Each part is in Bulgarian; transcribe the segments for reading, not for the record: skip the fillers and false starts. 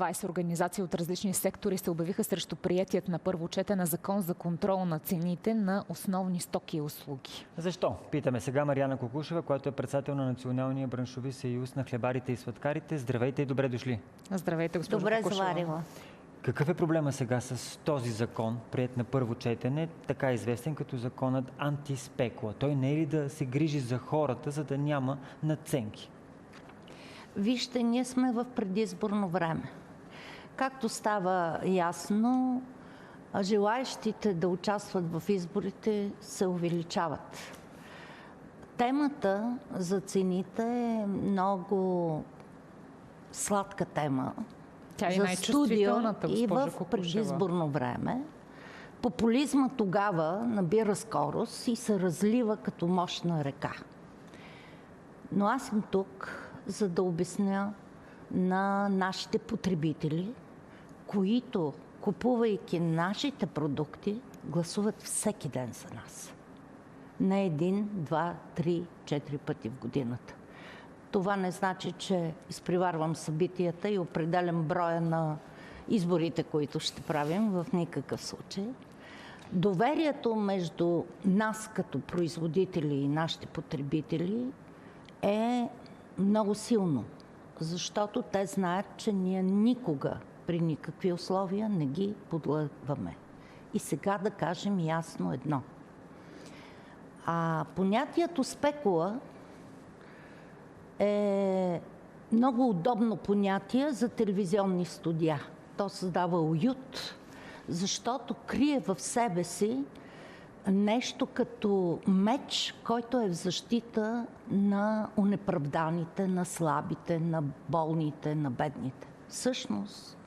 20 организации от различни сектори се обявиха срещу приетият на първо четене закон за контрол на цените на основни стоки и услуги. Защо? Питаме сега Мариана Кукушева, която е председател на Националния браншови съюз на хлебарите и сладкарите. Здравейте и добре дошли. Здравейте, госпожо Добре Кукушева. заварила. Какъв е проблема сега с този закон, приет на първо четене, така известен като законът антиспекула? Той не е ли да се грижи за хората, за да няма надценки? Вижте, ние сме в предизборно време. Както става ясно, желаещите да участват в изборите се увеличават. Темата за цените е много сладка тема. Тя е за най-чувствителната, студио и госпожо в Кукушева. предизборно време. Популизма тогава набира скорост и се разлива като мощна река. Но аз съм тук, за да обясня на нашите потребители, които, купувайки нашите продукти, гласуват всеки ден за нас. Не един, два, три, четири пъти в годината. Това не значи, че изпреварвам събитията и определям броя на изборите, които ще правим, в никакъв случай. Доверието между нас като производители и нашите потребители е много силно, защото те знаят, че ние никога при никакви условия не ги подлъгваме. И сега да кажем ясно едно. Понятието спекула е много удобно понятие за телевизионни студия. То създава уют, защото крие в себе си нещо като меч, който е в защита на онеправданите, на слабите, на болните, на бедните. Всъщност,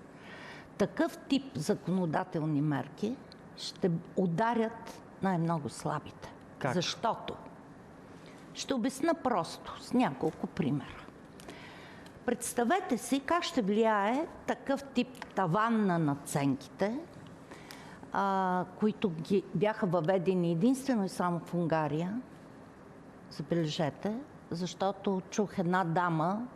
такъв тип законодателни мерки ще ударят най-много слабите. Как? Защото ще обясня просто с няколко примера. Представете си как ще влияе такъв тип таван на надценките, които бяха въведени единствено и само в Унгария. Забележете, защото чух една дама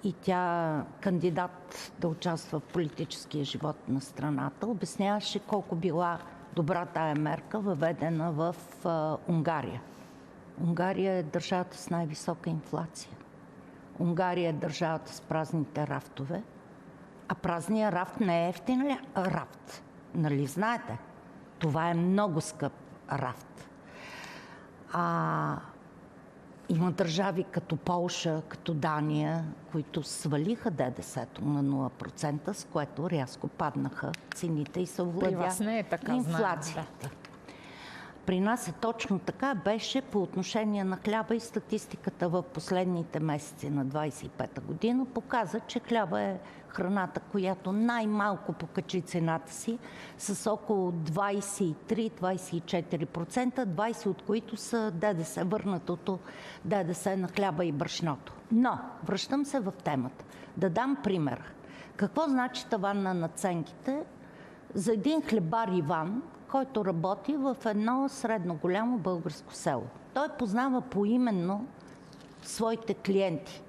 и тя кандидат да участва в политическия живот на страната, обясняваше колко била добра тая мерка, въведена в Унгария. Унгария е държавата с най-висока инфлация. Унгария е държавата с празните рафтове, а празният рафт не е ефтин рафт. Нали знаете? Това е много скъп рафт. Има държави като Полша, като Дания, които свалиха ДДС-то на 0%, с което рязко паднаха цените и се овладя При вас не е така, инфлацията. знаем, да. При нас е точно така, беше по отношение на хляба и статистиката в последните месеци на 25-та година показа, че хляба е храната, която най-малко покачи цената си с около 23-24%, 20% от които са ДДС, върнатото ДДС на хляба и брашното. Но, връщам се в темата. Да дам пример. Какво значи таван на надценките за един хлебар Иван, който работи в едно средно голямо българско село? Той познава поименно своите клиенти.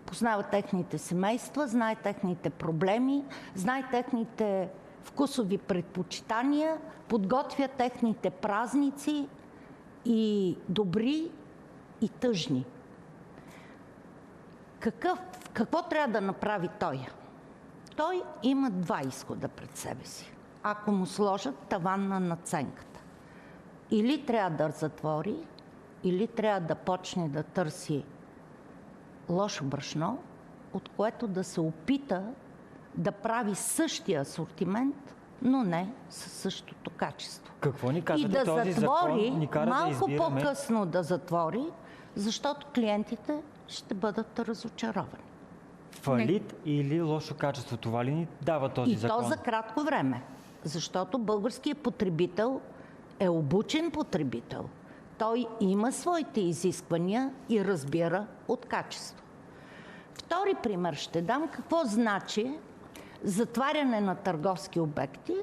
Познава техните семейства, знае техните проблеми, знае техните вкусови предпочитания, подготвя техните празници и добри, и тъжни. Какво трябва да направи той? Той има два изхода пред себе си. Ако му сложат таван на надценката. Или трябва да затвори, или трябва да почне да търси лошо брашно, от което да се опита да прави същия асортимент, но не със същото качество. Какво ни казва И да този затвори, закон? Ни кара да малко избираме... по-късно да затвори, защото клиентите ще бъдат разочаровани. Фалит или лошо качество? Това ли ни дава този закон? И то за кратко време. Защото българският потребител е обучен потребител. Той има своите изисквания и разбира от качество. Втори пример ще дам какво значи затваряне на търговски обекти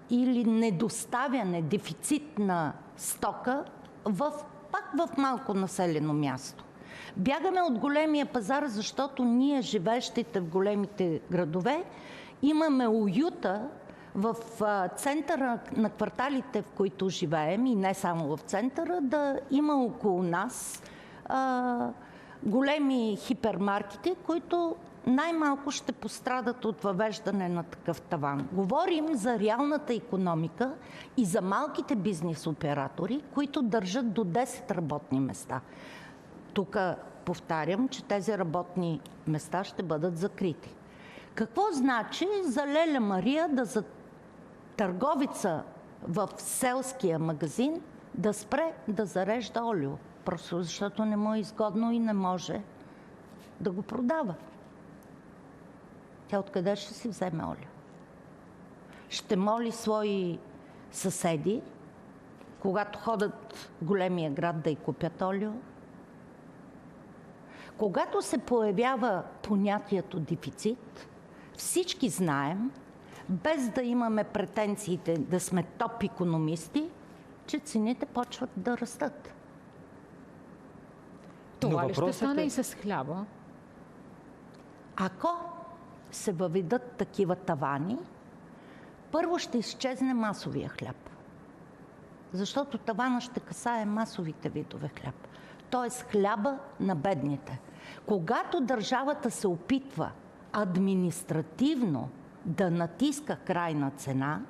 или недоставяне, дефицит на стока пак в малко населено място. Бягаме от големия пазар, защото ние, живеещите в големите градове, имаме уюта в центъра на кварталите, в които живеем, и не само в центъра, да има около нас големи хипермаркети, които най-малко ще пострадат от въвеждане на такъв таван. Говорим за реалната икономика и за малките бизнес оператори, които държат до 10 работни места. Тук повтарям, че тези работни места ще бъдат закрити. Какво значи за Леля Мария за търговица в селския магазин да спре да зарежда олио? Просто защото не му е изгодно и не може да го продава. Тя откъде ще си вземе олио? Ще моли свои съседи, когато ходят в големия град, да й купят олио? Когато се появява понятието дефицит, всички знаем, без да имаме претенциите да сме топ икономисти, че цените почват да растат. Това ли ще стане и с хляба? Ако се въведат такива тавани, първо ще изчезне масовия хляб. Защото тавана ще касае масовите видове хляб. Т.е. хляба на бедните. Когато държавата се опитва административно да натиска крайна цена,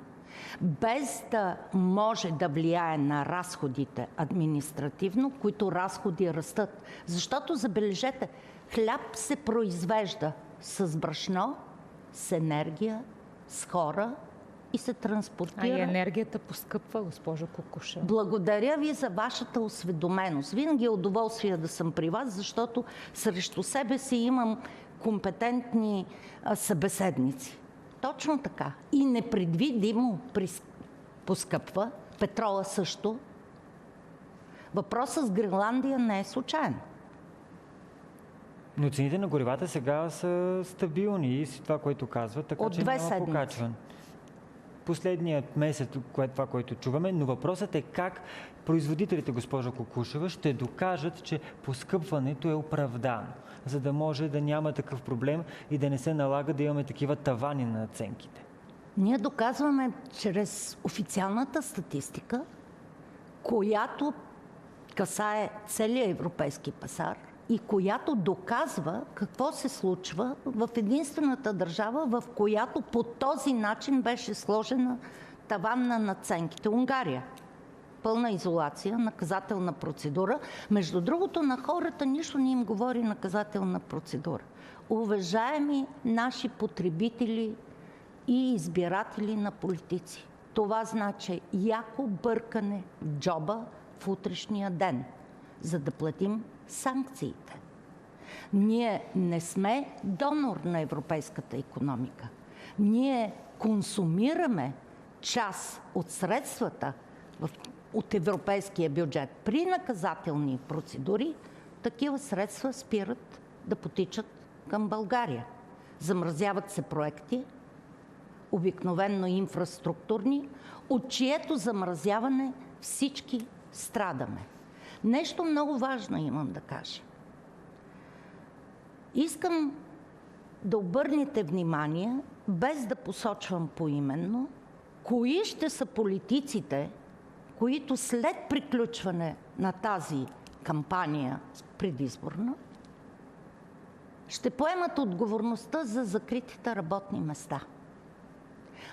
без да може да влияе на разходите административно, които разходи растат. Защото, забележете, хляб се произвежда с брашно, с енергия, с хора и се транспортира. А и енергията поскъпва, госпожо Кукушева. Благодаря ви за вашата осведоменост. Винаги е удоволствие да съм при вас, защото срещу себе си имам компетентни събеседници. Точно така. И непредвидимо поскъпва. Петрола също. Въпросът с Гренландия не е случайен. Но цените на горивата сега са стабилни и това, което казват, така от че няма покачване. Последният месец, това, което чуваме, но въпросът е как производителите, госпожа Кукушева, ще докажат, че поскъпването е оправдано, за да може да няма такъв проблем и да не се налага да имаме такива тавани на надценките. Ние доказваме чрез официалната статистика, която касае целия европейски пазар и която доказва какво се случва в единствената държава, в която по този начин беше сложена таван на надценките. Унгария. Пълна изолация, наказателна процедура. Между другото, на хората нищо не им говори наказателна процедура. Уважаеми наши потребители и избиратели на политици, това значи яко бъркане в джоба в утрешния ден, за да платим санкциите. Ние не сме донор на европейската икономика. Ние консумираме част от средствата от европейския бюджет. При наказателни процедури такива средства спират да потичат към България. Замразяват се проекти, обикновенно инфраструктурни, от чието замразяване всички страдаме. Нещо много важно имам да кажа. Искам да обърнете внимание, без да посочвам поименно, кои ще са политиците, които след приключване на тази кампания предизборна, ще поемат отговорността за закритите работни места.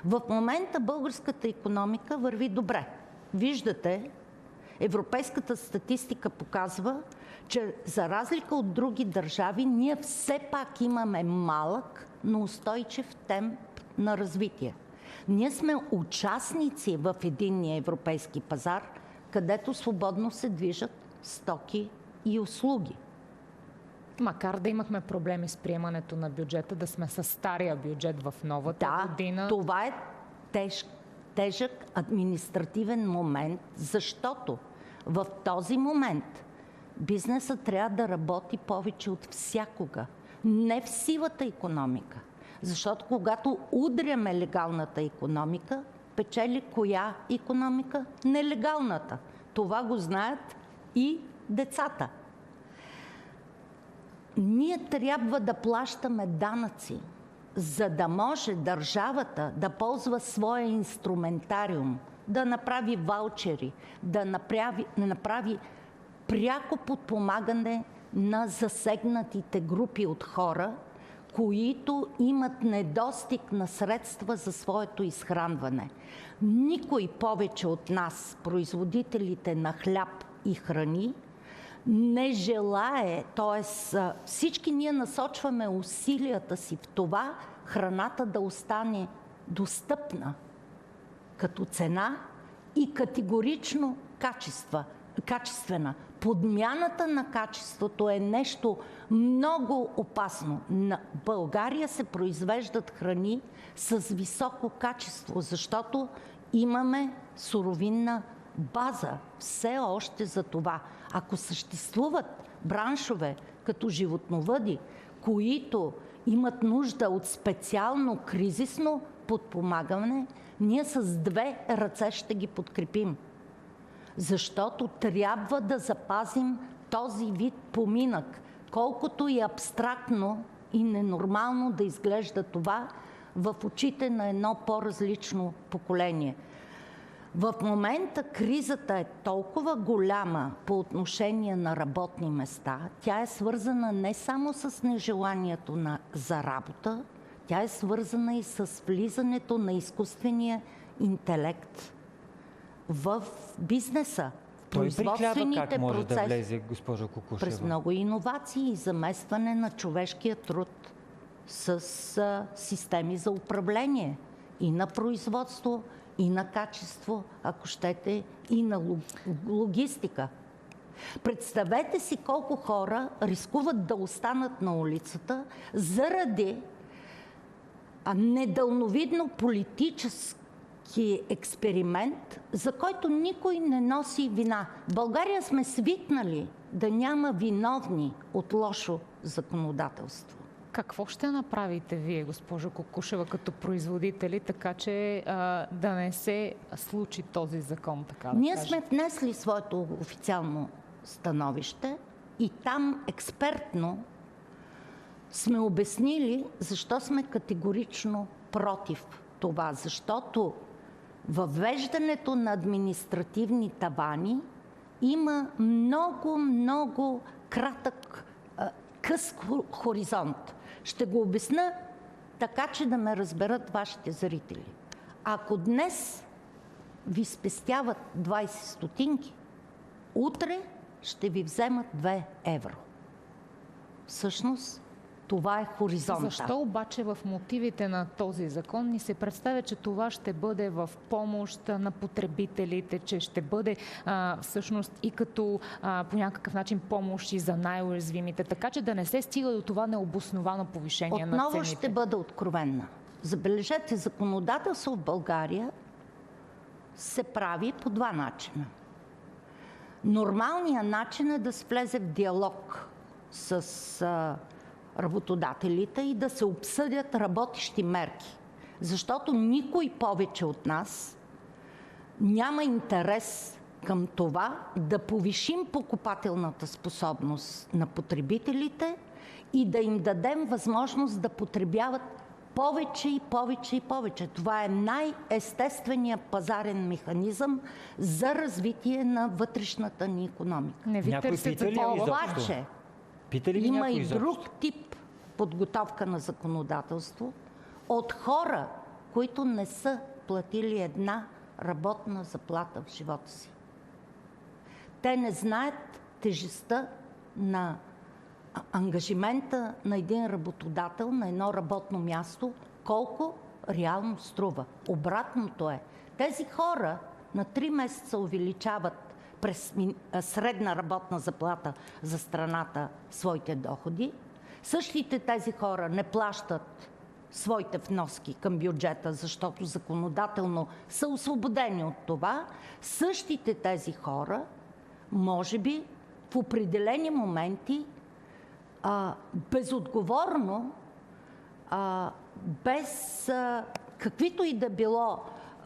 В момента българската икономика върви добре. Виждате, европейската статистика показва, че за разлика от други държави, ние все пак имаме малък, но устойчив темп на развитие. Ние сме участници в единния европейски пазар, където свободно се движат стоки и услуги. Макар да имахме проблеми с приемането на бюджета, да сме със стария бюджет в новата година. Да, това е тежък административен момент, защото в този момент бизнесът трябва да работи повече от всякога. Не в сивата икономика. Защото когато удряме легалната икономика, печели коя икономика? Нелегалната. Това го знаят и децата. Ние трябва да плащаме данъци, за да може държавата да ползва своя инструментариум, да направи ваучери, да направи пряко подпомагане на засегнатите групи от хора, които имат недостиг на средства за своето изхранване. Никой повече от нас, производителите на хляб и храни, не желае, т.е. всички ние насочваме усилията си в това храната да остане достъпна като цена и категорично качествена. Подмяната на качеството е нещо много опасно. На България се произвеждат храни с високо качество, защото имаме суровинна база все още за това. Ако съществуват браншове като животновъди, които имат нужда от специално кризисно подпомагане, ние с две ръце ще ги подкрепим. Защото трябва да запазим този вид поминък, колкото и абстрактно и ненормално да изглежда това в очите на едно по-различно поколение. В момента кризата е толкова голяма по отношение на работни места, тя е свързана не само с нежеланието за работа, тя е свързана и с влизането на изкуствения интелект в бизнеса, в производствените как може процеси. да влезе, госпожо Кукушева? През много иновации и заместване на човешкия труд с системи за управление и на производство, и на качество, ако щете, и на логистика. Представете си колко хора рискуват да останат на улицата заради недалновидно политически експеримент, за който никой не носи вина. В България сме свикнали да няма виновни от лошо законодателство. Какво ще направите вие, госпожо Кукушева, като производители, така че да не се случи този закон, така да Ние кажем? сме внесли своето официално становище и там експертно сме обяснили защо сме категорично против това. Защото въвеждането на административни тавани има много кратък къс хоризонт. Ще го обясня така, че да ме разберат вашите зрители. Ако днес ви спестяват 20 стотинки, утре ще ви вземат 2 евро. Всъщност, това е хоризонта. Защо обаче в мотивите на този закон ни се представя, че това ще бъде в помощ на потребителите, че ще бъде всъщност и като по някакъв начин помощ и за най-уязвимите, така че да не се стига до това необосновано повишение на цените? Отново ще бъда откровенна. Забележете, законодателство в България се прави по два начина. Нормалният начин е да се влезе в диалог с работодателите и да се обсъдят работещи мерки. Защото никой повече от нас няма интерес към това да повишим покупателната способност на потребителите и да им дадем възможност да потребяват повече и повече и повече. Това е най-естественият пазарен механизъм за развитие на вътрешната ни икономика. Не ви Някой търсят пита ли за това. Обаче Пита ли ги има някой и изобщо? друг тип подготовка на законодателство от хора, които не са платили една работна заплата в живота си. Те не знаят тежестта на ангажимента на един работодател, на едно работно място, колко реално струва. Обратното е. Тези хора на 3 месеца увеличават през средна работна заплата за страната своите доходи. Същите тези хора не плащат своите вноски към бюджета, защото законодателно са освободени от това. Същите тези хора, може би, в определени моменти безотговорно, без каквито и да било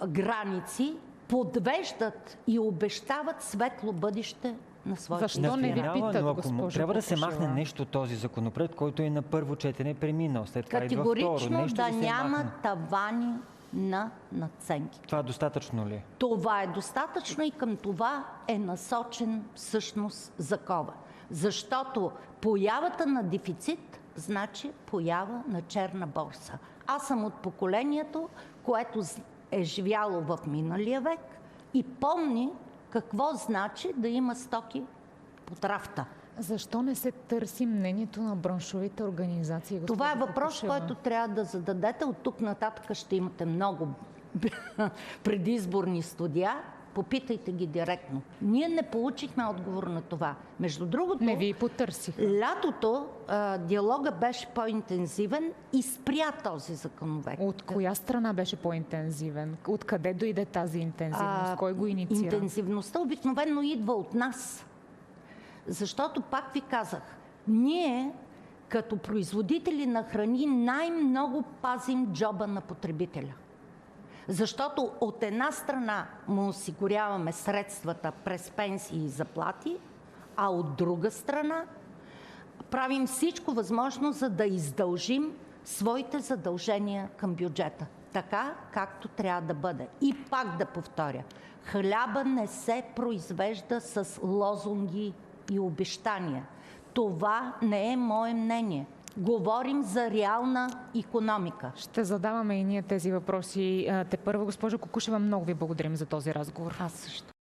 граници, подвеждат и обещават светло бъдеще на своите Защо не ви Настоява, питат, но ако госпожо трябва да се Кукушева? махне нещо от този законопроект, който е на първо четене преминал, след това идва второ. Категорично Нещо да се няма махне. тавани на надценки. Това достатъчно ли е? Това е достатъчно и към това е насочен всъщност закона. Защото появата на дефицит значи поява на черна борса. Аз съм от поколението, което е живяло в миналия век и помни какво значи да има стоки под рафта. Защо не се търси мнението на браншовите организации, госпожо Това е въпрос, Кукушева? който трябва да зададете. От тук нататък ще имате много предизборни студия. Попитайте ги директно. Ние не получихме отговор на това. Между другото, Не ви потърсих. лятото диалога беше по-интензивен и спря този законопроект. От коя страна беше по-интензивен? Откъде дойде тази интензивност? Кой го инициира? Интензивността обикновено идва от нас. Защото, пак ви казах, ние като производители на храни най-много пазим джоба на потребителя. Защото от една страна му осигуряваме средствата през пенсии и заплати, а от друга страна правим всичко възможно, за да издължим своите задължения към бюджета. Така, както трябва да бъде. И пак да повторя, хляба не се произвежда с лозунги и обещания. Това не е мое мнение. Говорим за реална икономика. Ще задаваме и ние тези въпроси. Те първо, госпожо Кукушева, много ви благодарим за този разговор. Аз също.